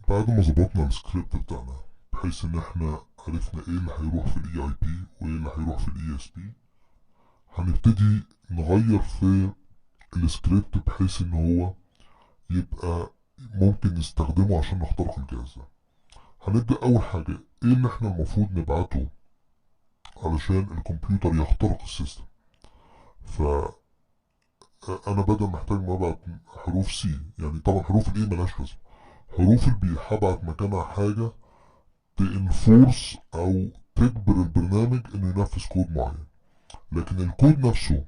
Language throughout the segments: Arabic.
بعد ما ظبطنا السكريبت بتاعنا بحيث ان احنا عرفنا ايه اللي هيروح في الاي اي بي وايه اللي هيروح في الاي اس بي، هنبتدي نغير في السكريبت بحيث ان هو يبقى ممكن نستخدمه عشان نخترق الجهاز ده. هنبدأ اول حاجة ايه اللي احنا المفروض نبعته علشان الكمبيوتر يخترق السيستم. فانا بدل محتاج ما ابعت حروف سي، يعني طبعا حروف الاي ملهاش لازمة، حروف البي هبعت مكانها حاجة تنفورس او تجبر البرنامج انه ينفذ كود معين، لكن الكود نفسه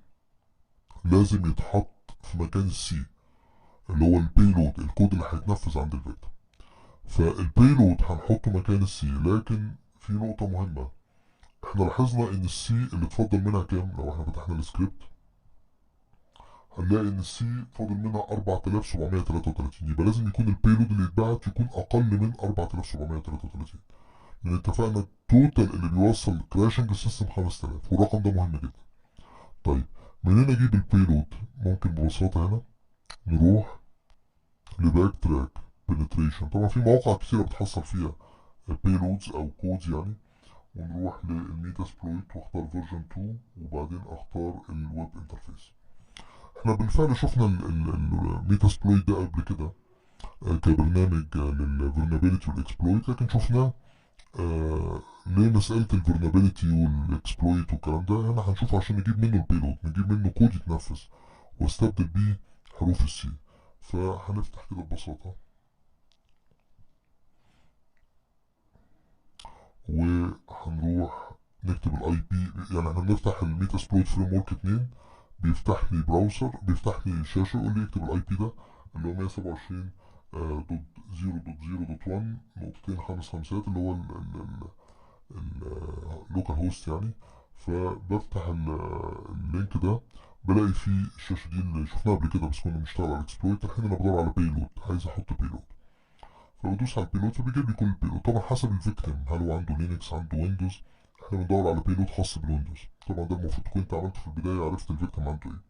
لازم يتحط في مكان السي اللي هو البيلود، الكود اللي هيتنفذ عند الفيكتور. فالبيلود هنحطه مكان السي، لكن في نقطة مهمة، احنا لاحظنا ان السي اللي اتفضل منها كام. لو احنا فتحنا السكريبت هنلاقي ان السي فاضل منها 4733، يبقى لازم يكون البيلود اللي يتبعت يكون اقل من 4733، لان اتفقنا التوتال اللي بيوصل كراشنج السيستم 5000، والرقم ده مهم جدا. طيب منين اجيب البيلود؟ ممكن ببساطة هنا نروح لباك تراك بنتريشن، طبعا في مواقع كتيرة بتحصل فيها بيلودز او كودز يعني، ونروح للميتا سبلويت واختار فيرجن 2 وبعدين اختار الويب انترفيس. احنا بالفعل شفنا الميتا سبلويت ده قبل كده كبرنامج للفولنربيلتي والاكسبلويت، لكن شفناه ليه مسألة الفولنربيلتي والاكسبلويت والكلام ده هنا هنشوف عشان نجيب منه البيلود، نجيب منه كود يتنفذ واستبدل بيه حروف السي. فهنفتح كده ببساطة وهنروح نكتب الاي بي، يعني احنا بنفتح الميتا سبلويت فريم ورك 2، بيفتح لي براوزر، بيفتح لي شاشة يقول لي اكتب الاي بي ده اللي هو 127 دوت 0.0.1 نقطتين 5 اللي هو اللوكال هوست يعني. فبفتح اللينك ده بلاقي فيه الشاشة دي اللي شفناها قبل كده، بس كنا بنشتغل على الاكسبلويت. الحين انا بدور على بيلود، عايز احط بيلود، فبدوس على البيلود فبيجيب لي كل البيلود، طبعا حسب الفيكتيم، هل هو عنده لينكس عنده ويندوز. احنا بندور على بيلود خاص بالويندوز، طبعا ده المفروض تكون انت عملته في البداية، عرفت الفيكتيم عنده ايه.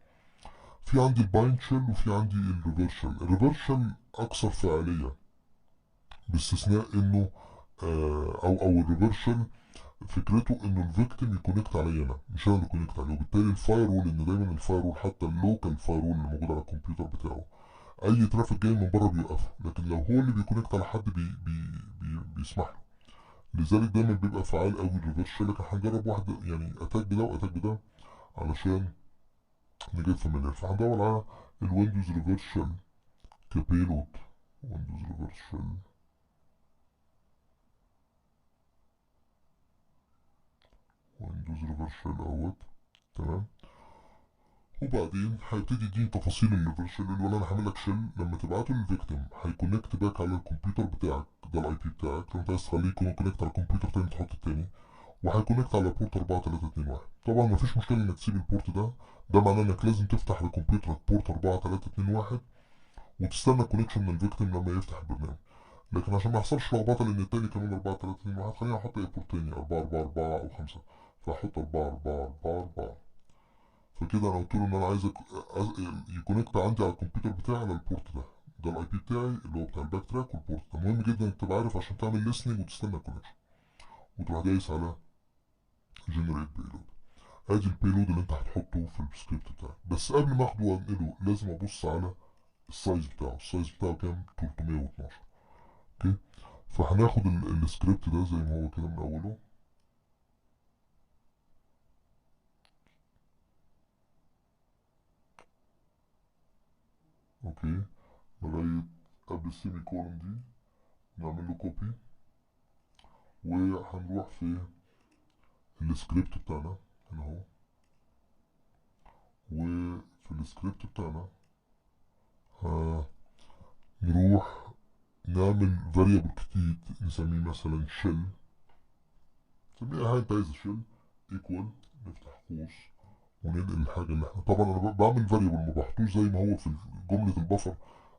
في عندي البايند شيل وفي عندي الريفرشل. الريفرشل اكثر فعالية باستثناء انه او الريفرشل فكرته انه الفيكتيم يكونكت عليا انا، مش انا اللي كونكت عليه، وبالتالي الفاير وول، ان دايما الفاير وول حتى اللوكال فاير وول اللي موجود على الكمبيوتر بتاعه اي ترافيك جاي من بره بيوقفه، لكن لو هو اللي بيكونكت على حد بيسمح له. لذلك دايما بيبقى فعال قوي الريفرشل. لكن هنجرب واحده يعني اتاك بده واتاك بده علشان نجيب فاميليار. فهندور على الويندوز ريفرشل كبيلود، ويندوز ريفرشل، ويندوز ريفرشل اهوت، تمام. وبعدين هيبتدي يديني تفاصيل الريفرشل، اللي انا هعمل لك شيل لما تبعته للفيكتيم هيكونكت باك على الكمبيوتر بتاعك، ده الاي بي بتاعك، لو انت عايز تخليه يكون كونكت على كمبيوتر تاني تحط التاني، وهيكونكت على بورت 4321. طبعا مفيش مشكله انك تسيب البورت ده، ده معناه انك لازم تفتح لكمبيوترك بورت 4321 وتستنى الكونكشن من الفيكتيم لما يفتح البرنامج. لكن عشان ما يحصلش لخبطه لان التاني كمان 4321، خليني احط اي بورت تاني 444 او 5، فاحط 4444. فكده انا قلت له ان انا عايزك يكونكت عندي على الكمبيوتر بتاعي على البورت ده، ده الاي بي بتاعي اللي هو بتاع الباك تراك، والبورت ده مهم جدا انك تبقى عارف عشان تعمل ليسننج وتستنى الكونكشن، وتروح دايس على جنريت بيلود. ادي البيلود اللي انت هتحطه في السكريبت بتاعك. بس قبل ما اخده وانقله لازم ابص على السايز بتاعه، السايز بتاعه كام؟ 312. اوكي، فهناخد السكريبت ده زي ما هو كده من اوله. اوكي، لغاية قبل السيمي كولون دي نعمل له كوبي، وهنروح في السكريبت بتاعنا هنا اهو، وفي السكريبت بتاعنا نروح نعمل فاريبل جديد نسميه مثلا شيل، نسميه حاجة انت عايزها شيل ايكوال، نفتح قوس وننقل الحاجة اللي احنا، طبعا انا بعمل فاريبل ما بحطوش زي ما هو في جملة البفر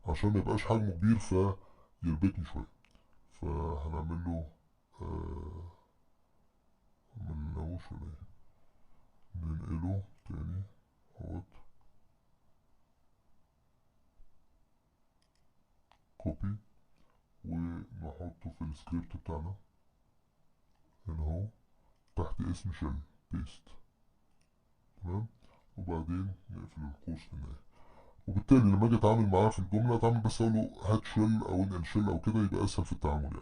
عشان ما يبقاش حجمه كبير فيربكني شوية. فهنعمل له ملناهوش ولا ايه، ننقله تاني اهوت، كوبي، نحطه في السكريبت بتاعنا هنا اهو تحت اسم شيل بيست. تمام. وبعدين نقفل القوس في النهاية. وبالتالي لما اجي اتعامل معاه في الجملة اتعامل بس اقول له هات شيل او انقل شيل او كده، يبقى اسهل في التعامل يعني.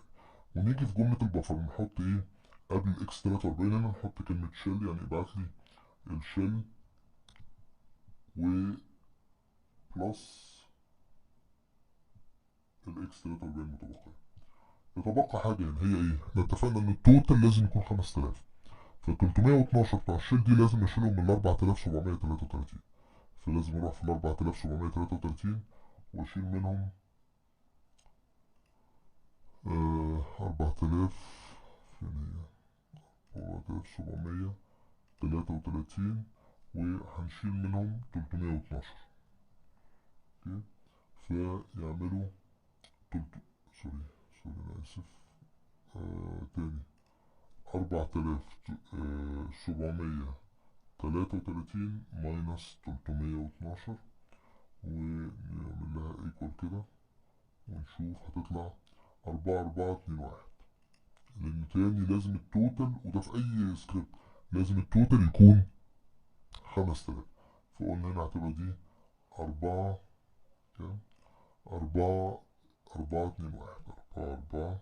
ونيجي في جملة البفر نحط ايه قبل الاكس 43 هنا، نحط كلمة شيل يعني ابعت لي الشيل و بلس الاكس 43 متبقية. يتبقى حاجة يعني هي ايه؟ احنا اتفقنا ان التوتال لازم يكون 5000، ف 312 بتاع الشيل دي لازم اشيلهم من 4733، فلازم اروح في 4733 واشيل منهم 4000 يعني 4733 وهنشيل منهم 312. اوكي. فيعملوا سوري انا اسف. تاني 4733 ماينس 312 ونعمل لها ايكوال كده ونشوف هتطلع 4421. لان تاني لازم التوتال، وده في اي سكريبت لازم التوتال يكون 5000. فقلنا هنا هتبقى دي 4 كام 4 421 4 4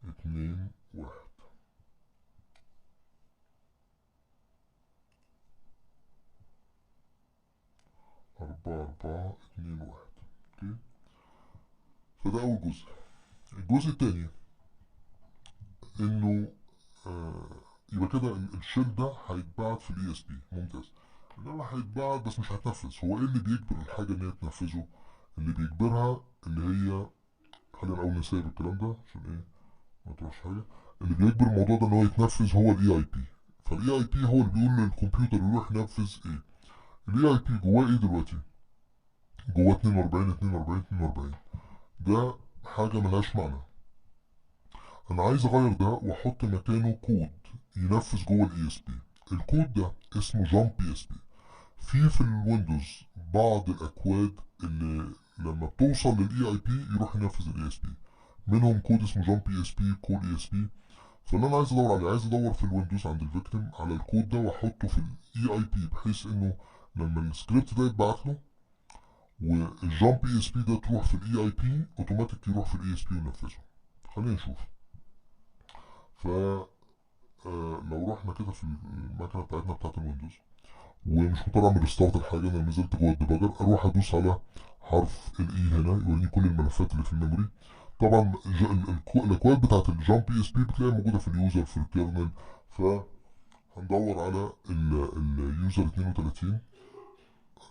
2 1 4 4 2 1. اوكي. فده اول جزء. الجزء التاني انه يبقى كده الشيل ده هيتبعت في الاي اس بي. ممتاز. انما هيتبعت بس مش هتنفذ. هو ايه اللي بيجبر الحاجه ان هي تنفذه؟ اللي بيجبرها اللي هي، خلينا الاول نسيب الكلام ده عشان ايه ما تروحش حاجه. اللي بيجبر الموضوع ده ان هو يتنفذ هو الاي اي بي. فالاي اي بي هو اللي بيقول للكمبيوتر يروح ينفذ ايه. الاي اي بي جواه ايه دلوقتي؟ جواه 42 42 42. ده حاجه ملهاش معنى. انا عايز اغير ده واحط مكانه كود ينفذ جوه الاي اس بي. الكود ده اسمه جامب اي اس بي. في الويندوز بعض الاكواد اللي لما بتوصل للاي اي بي يروح ينفذ الاي اس بي. منهم كود اسمه جامب اي اس بي، كول اي اس بي. فاللي انا عايز ادور عليه، عايز ادور في الويندوز عند الفيكتيم على الكود ده واحطه في الاي اي بي، بحيث انه لما السكريبت ده يتبعت له والجامب اي اس بي ده تروح في الاي اي بي اوتوماتيك يروح في الاي اس بي وينفذه. خلينا نشوف. ف لو رحنا كده في المكنه بتاعتنا بتاعت الويندوز ومش مضطر اعمل ريستارت الحاجه، انا نزلت جوه الديباجر، اروح ادوس على حرف الاي هنا يوريني كل الملفات اللي في الميموري. طبعا الاكواد بتاعت الجامب اي اس بي بتلاقي موجوده في اليوزر في الكيرنل. فهندور على اليوزر 32.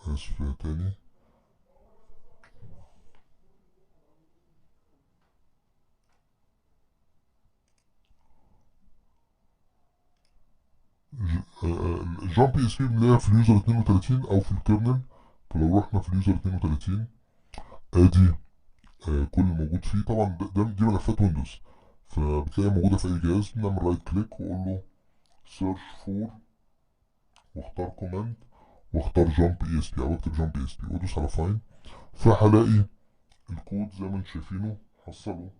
اسف تاني. الجامب اي اس بي بنلاقيها في اليوزر 32 او في الكيرنل. فلو رحنا في اليوزر 32 ادي كل اللي موجود فيه. طبعا دي ملفات ويندوز، فبتلاقيها موجودة في أي جهاز. نعمل رايت كليك وأقول له سيرش فور واختار كوماند واختار جامب اي اس بي أو اكتب جامب اي اس بي وأدوس على فاين. فهلاقي الكود زي ما انتم شايفينه حصله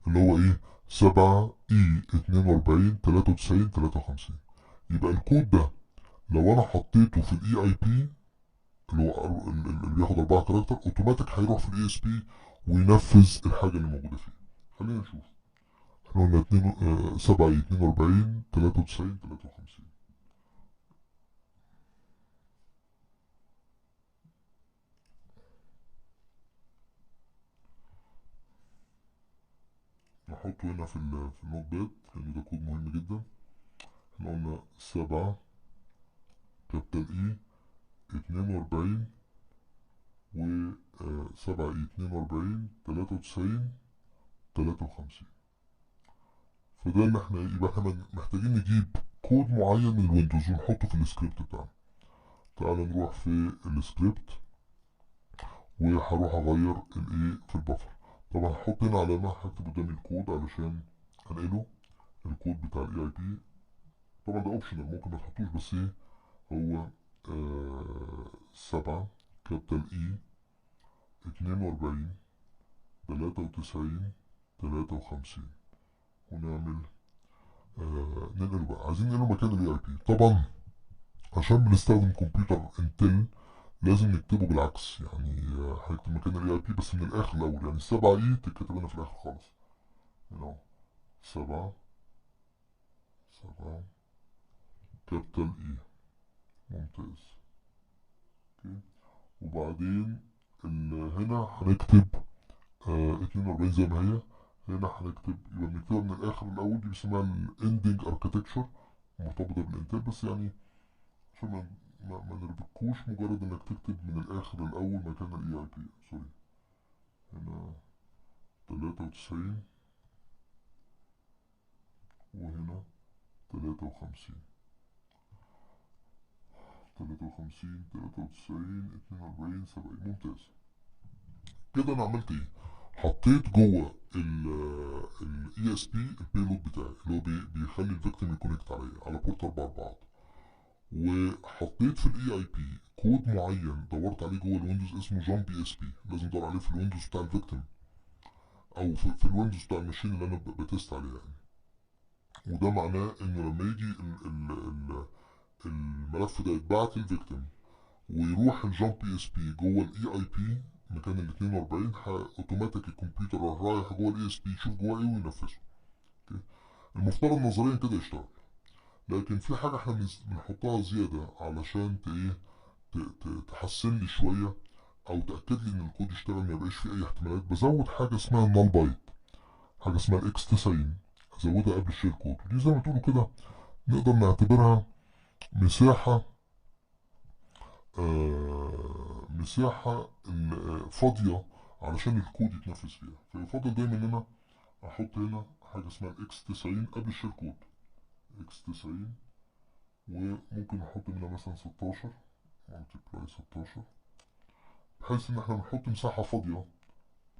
اللي هو ايه 7E42 93 53. يبقى الكود ده لو أنا حطيته في الاي اي بي اللي هو اللي بياخد 4 كاركتر اوتوماتيك هيروح في الاي اس بي وينفذ الحاجة اللي موجودة فيه. خلينا نشوف. احنا قلنا 7E42 93 53. نحطه هنا في النوت باد لان ده كود مهم جدا. احنا قلنا 7 كابيتال اي 42 و 7E42 93 53. فده اللي احنا يبقى احنا محتاجين نجيب كود معين من الويندوز ونحطه في السكريبت بتاعنا. تعال نروح في السكريبت وهروح اغير الايه في البفر. طبعا هحط هنا علامة هكتب قدامي الكود علشان انقله الكود بتاع الاي اي بي. طبعا ده اوبشنال ممكن ما تحطوش بس ايه هو 7 كابيتال اي 42 93 53 ونعمل ننقل بقى. عايزين ننقل مكان الاي اي بي. طبعا عشان بنستخدم كمبيوتر انتل لازم نكتبه بالعكس، يعني هنكتب مكان الاي اي بي بس من الاخر الاول، يعني 7 اي تتكتب هنا في الاخر خالص هنا 7 كابيتال اي. ممتاز. اوكي. وبعدين هنا هنكتب 42 زي ما هي. هنا هنكتب، يبقى بنكتبها من الاخر الاول، دي بيسموها الاندنج اركتكتشر مرتبطه بالانتل، بس يعني عشان ما نربكوش مجرد انك تكتب من الاخر الاول مكان الاي اي بي. سوري. هنا 93 وهنا 53 93 92 70. ممتاز. كده انا عملت ايه؟ حطيت جوه الاي اس بي البيلود بتاعي اللي هو بيخلي الفيكتيم يكونكت على بورت 44، وحطيت في الاي اي بي كود معين دورت عليه جوه الويندوز اسمه جون بي اس بي، لازم تدور عليه في الويندوز بتاع الفيكتيم او في الويندوز بتاع الماشين اللي انا بتست عليه يعني. وده معناه انه لما يجي الملف ده يتبعت للفيكتيم ويروح الجون بي اس بي جوه الاي اي بي مكان ال 42، اوتوماتيك الكمبيوتر رايح جوه الاي اس بي يشوف جواه ايه وينفذه. المفترض نظريا كده يشتغل، لكن في حاجه احنا بنحطها زياده علشان ايه تحسن لي شويه او تاكد لي ان الكود يشتغل ما يبقاش فيه اي احتمالات. بزود حاجه اسمها النال بايت، حاجه اسمها الاكس 90 ازودها قبل الشيل كود. دي زي ما تقولوا كده نقدر نعتبرها مساحه مساحه فاضيه علشان الكود يتنفذ فيها. فيفضل دايما ان انا احط هنا حاجه اسمها الاكس 90 قبل الشيل كود. اكس 90 وممكن احط منها مثلا 16 ملتبلاي 16 بحيث ان احنا نحط مساحه فاضيه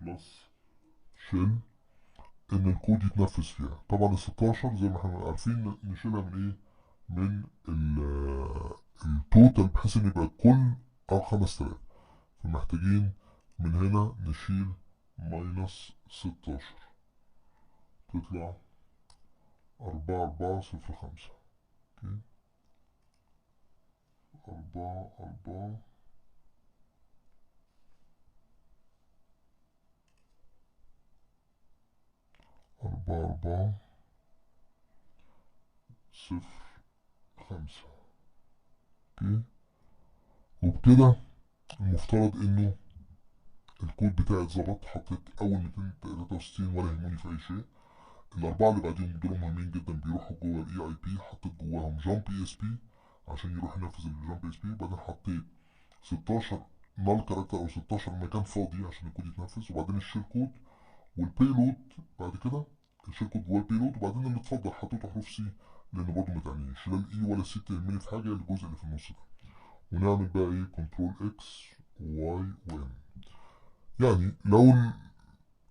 بلس شيل ان الكود يتنفذ فيها. طبعا ال 16 زي ما احنا عارفين نشيلها من ايه؟ من التوتال بحيث ان يبقى كل 5000، فمحتاجين من هنا نشيل ماينس 16 تطلع 4405. اوكي 4 4 0 5. اوكي. وبكده المفترض انه الكود بتاعي اتظبط. حطيت اول 263 ولا يهمني في اي شيء. الاربعه اللي بعدين دول مهمين جدا بيروحوا جوه الاي اي بي. حطيت جواهم جامب بي اس بي عشان يروح ينفذ الجامب بي اس بي. وبعدين حطيت 16 نال كاركتر او 16 مكان فاضي عشان الكود يتنفذ. وبعدين الشيل كود والبيلود بعد كده. الشيل كود جوه البيلود. وبعدين اللي اتفضل حطيته حروف سي لان برضه ما تعنيش لا الاي ولا السي تهمني في حاجه، الجزء اللي في النص ده. ونعمل بقى ايه؟ كنترول اكس واي وان. يعني لو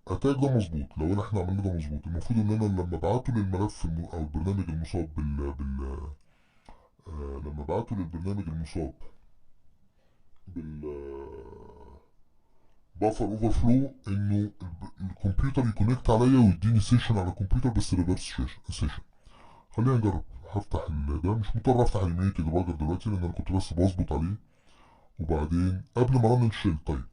الاتاك ده مظبوط، لو احنا عملنا ده مظبوط، المفروض ان انا لما ابعته للملف او البرنامج المصاب لما ابعته للبرنامج المصاب بال بافر اوفر فلو انه الكمبيوتر يكونكت عليا ويديني سيشن على الكمبيوتر بس ريفرس سيشن. خلينا نجرب. هفتح ده، مش مضطر افتح المينيت ديباجر دلوقتي لان انا كنت بس بظبط عليه. وبعدين قبل ما رن الشيل، طيب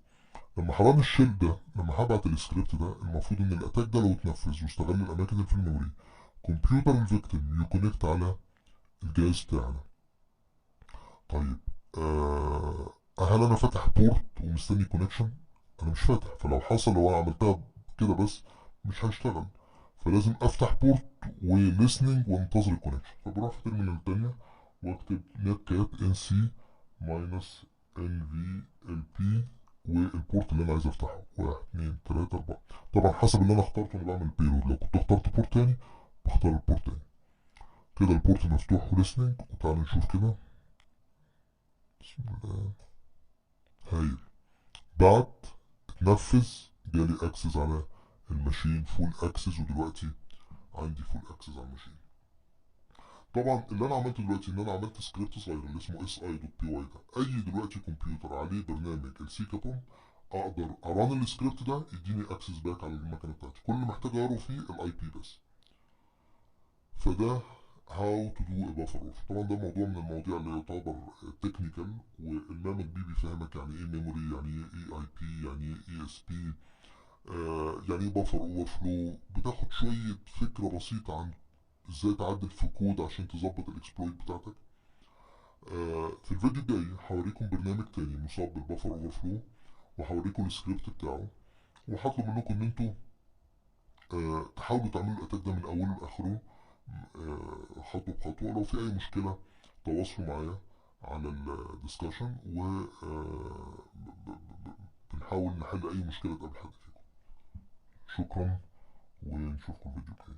لما هرن الشيل ده، لما هبعت السكريبت ده، المفروض ان الاتاك ده لو اتنفذ واستغل الاماكن اللي في الميموري، كمبيوتر الفيكتيم يكونكت على الجهاز بتاعنا. طيب هل انا فاتح بورت ومستني كونكشن؟ انا مش فاتح. فلو حصل لو انا عملتها كده بس مش هيشتغل. فلازم افتح بورت وليسننج وانتظر الكونكشن. فبروح في الترمينال التانية واكتب نت كات ان سي ماينس ان في ال بي والبورت اللي انا عايز افتحه 1 2 3 4. طبعا حسب اللي انا اخترته انا بعمل بيلود. لو كنت اخترت بورت تاني بختار البورت تاني. كده البورت مفتوح وليسننج. وتعالى نشوف كده. بسم الله. هايل. بعت اتنفذ جالي اكسس على الماشين فول اكسس. ودلوقتي عندي فول اكسس على الماشين. طبعا اللي انا عملته دلوقتي ان انا عملت سكريبت صغير اللي اسمه اس اي دوت بي واي ده. اي دلوقتي كمبيوتر عليه برنامج السي كابون اقدر اران السكريبت ده يديني اكسس باك على المكنه بتاعتي. كل اللي محتاج اغيره فيه الاي بي بس. فده هاو تو دو ا بافر اوفر. طبعا ده موضوع من المواضيع اللي يعتبر تكنيكال، والمعمل بي بيفهمك يعني ايه ميموري، يعني ايه اي بي، يعني ايه اي اس بي، يعني ايه بافر اوفر فلو. بتاخد شويه فكره بسيطه عن ازاي تعدل في كود عشان تظبط الاكسبلويت بتاعتك. في الفيديو الجاي هوريكم برنامج تاني مصاب بالبفر اوفر فلو، وهوريكم السكريبت بتاعه، وهطلب منكم ان انتوا تحاولوا تعملوا الاتاك ده من اوله لاخره خطوه بخطوه. لو في اي مشكله تواصلوا معايا على الدسكشن، و بنحاول نحل اي مشكله تقابل حد فيكم. شكرا، ونشوفكم الفيديو الجاي.